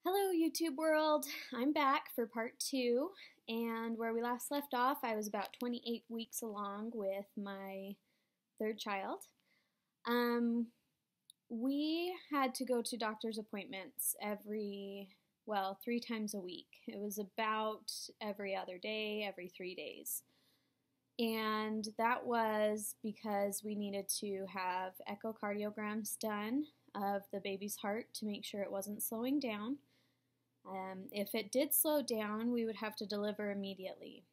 Hello, YouTube world. I'm back for part two, and where we last left off, I was about 28 weeks along with my third child. Um, we had to go to doctor's appointments three times a week. It was about every other day, every 3 days. And that was because we needed to have echocardiograms done of the baby's heart to make sure it wasn't slowing down. If it did slow down, we would have to deliver immediately.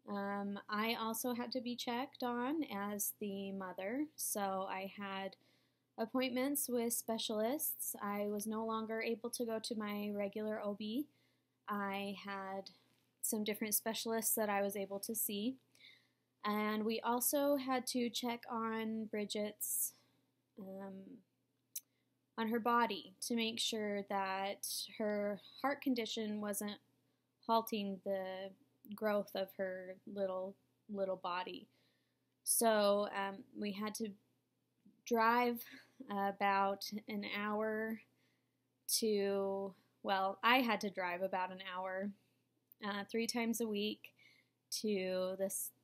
I also had to be checked on as the mother, so I had appointments with specialists. I was no longer able to go to my regular OB. I had some different specialists that I was able to see. And we also had to check on Bridget's on her body to make sure that her heart condition wasn't halting the growth of her little body. So we had to drive about an hour I had to drive about an hour 3 times a week to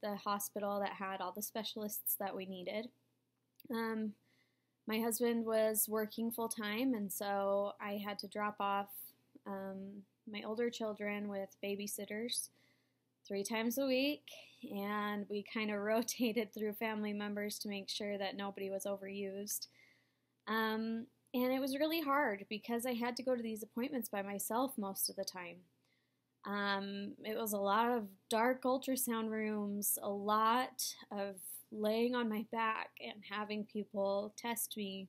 the hospital that had all the specialists that we needed. My husband was working full time, and so I had to drop off my older children with babysitters 3 times a week, and we kind of rotated through family members to make sure that nobody was overused. And it was really hard because I had to go to these appointments by myself most of the time. It was a lot of dark ultrasound rooms, a lot of laying on my back and having people test me.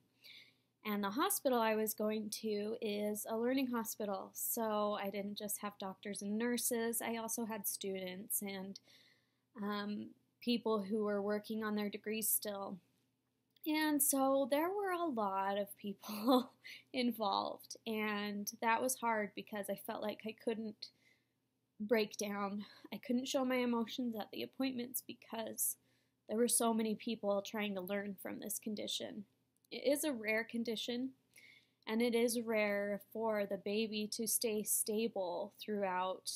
And the hospital I was going to is a learning hospital, so I didn't just have doctors and nurses. I also had students and people who were working on their degrees still. And so there were a lot of people involved, and that was hard because I felt like I couldn't break down. I couldn't show my emotions at the appointments because there were so many people trying to learn from this condition. It is a rare condition, and it is rare for the baby to stay stable throughout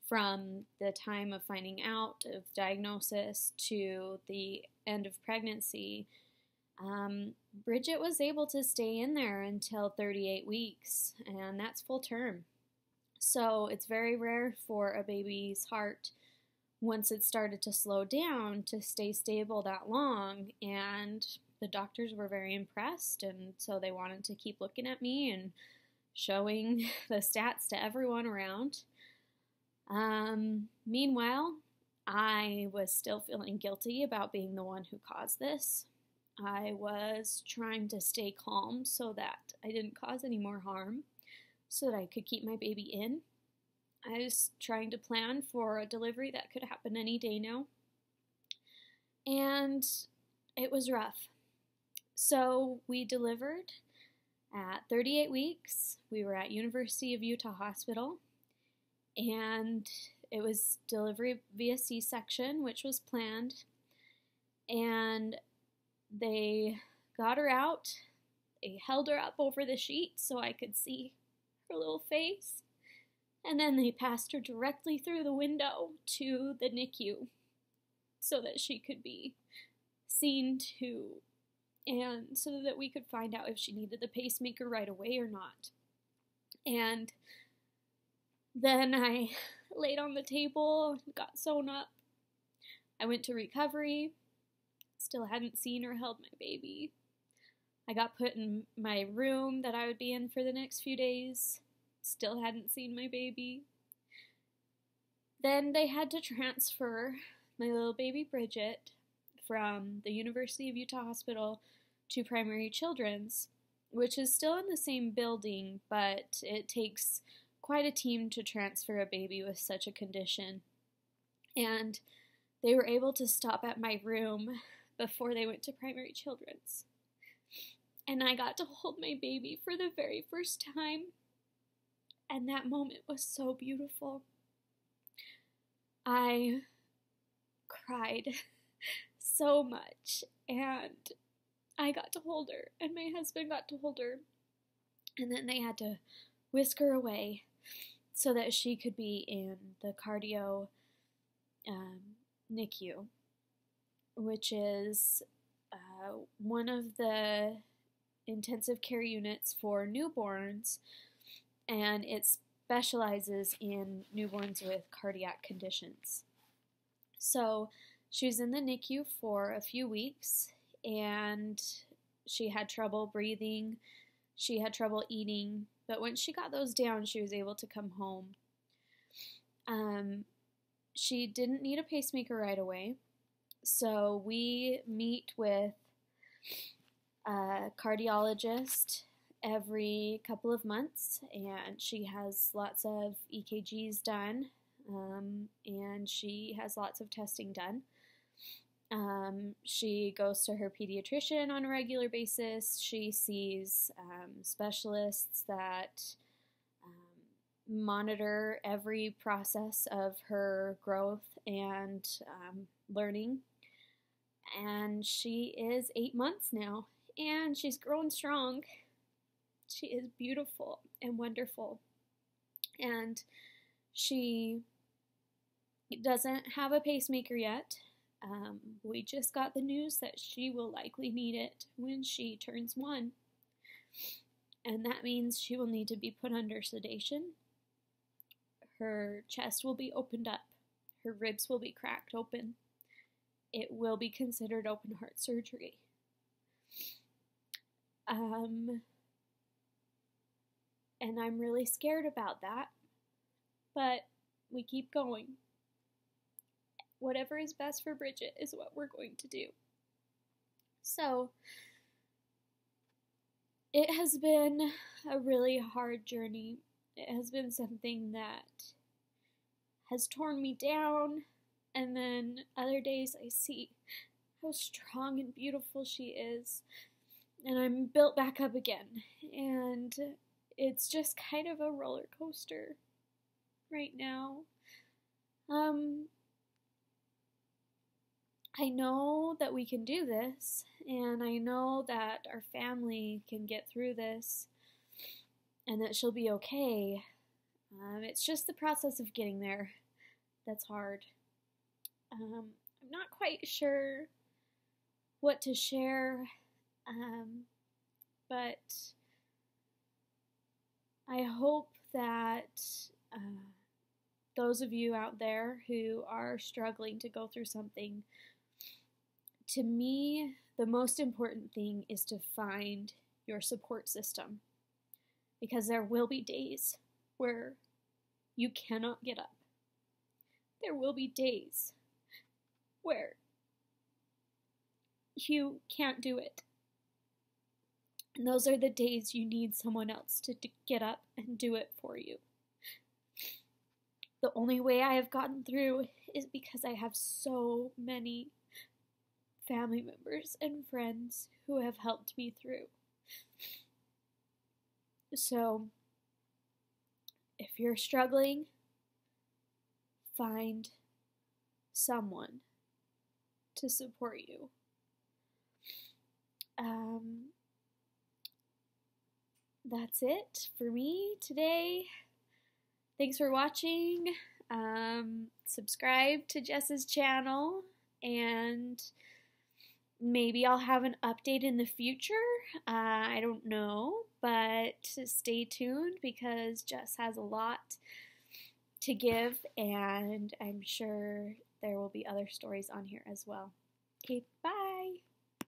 from the time of finding out of diagnosis to the end of pregnancy. Bridget was able to stay in there until 38 weeks, and that's full term. So it's very rare for a baby's heart, once it started to slow down, to stay stable that long. And the doctors were very impressed, and so they wanted to keep looking at me and showing the stats to everyone around. Meanwhile, I was still feeling guilty about being the one who caused this. I was trying to stay calm so that I didn't cause any more harm, so that I could keep my baby in. I was trying to plan for a delivery that could happen any day now. And it was rough. So we delivered at 38 weeks. We were at University of Utah Hospital. And it was delivery via C-section, which was planned. And they got her out. They held her up over the sheet so I could see her little face. And then they passed her directly through the window to the NICU so that she could be seen to, and so that we could find out if she needed the pacemaker right away or not. And then I laid on the table, got sewn up. I went to recovery, still hadn't seen or held my baby. I got put in my room that I would be in for the next few days. Still hadn't seen my baby. Then they had to transfer my little baby Bridget from the University of Utah Hospital to Primary Children's, which is still in the same building, but it takes quite a team to transfer a baby with such a condition. And they were able to stop at my room before they went to Primary Children's. And I got to hold my baby for the very first time. And that moment was so beautiful. I cried so much, and I got to hold her, and my husband got to hold her. And then they had to whisk her away so that she could be in the cardio NICU, which is one of the intensive care units for newborns, and it specializes in newborns with cardiac conditions. So she was in the NICU for a few weeks, and she had trouble breathing, she had trouble eating, but when she got those down, she was able to come home. She didn't need a pacemaker right away, so we meet with a cardiologist every couple of months, and she has lots of EKGs done, and she has lots of testing done. She goes to her pediatrician on a regular basis. She sees specialists that monitor every process of her growth and learning. And she is 8 months now, and she's growing strong. She is beautiful and wonderful. And she doesn't have a pacemaker yet. We just got the news that she will likely need it when she turns 1. And that means she will need to be put under sedation. Her chest will be opened up. Her ribs will be cracked open. It will be considered open heart surgery. And I'm really scared about that, but we keep going. Whatever is best for Bridget is what we're going to do. So, it has been a really hard journey. It has been something that has torn me down, and then other days I see how strong and beautiful she is, and I'm built back up again, and it's just kind of a roller coaster right now. I know that we can do this, and I know that our family can get through this, and that she'll be okay. It's just the process of getting there that's hard. I'm not quite sure what to share, but I hope that those of you out there who are struggling to go through something, to me, the most important thing is to find your support system, because there will be days where you cannot get up. There will be days where you can't do it. And those are the days you need someone else to get up and do it for you. The only way I have gotten through is because I have so many family members and friends who have helped me through. So, if you're struggling, find someone to support you. That's it for me today. Thanks for watching. Subscribe to Jess's channel, and maybe I'll have an update in the future. I don't know, but stay tuned because Jess has a lot to give, and I'm sure there will be other stories on here as well. Okay, bye.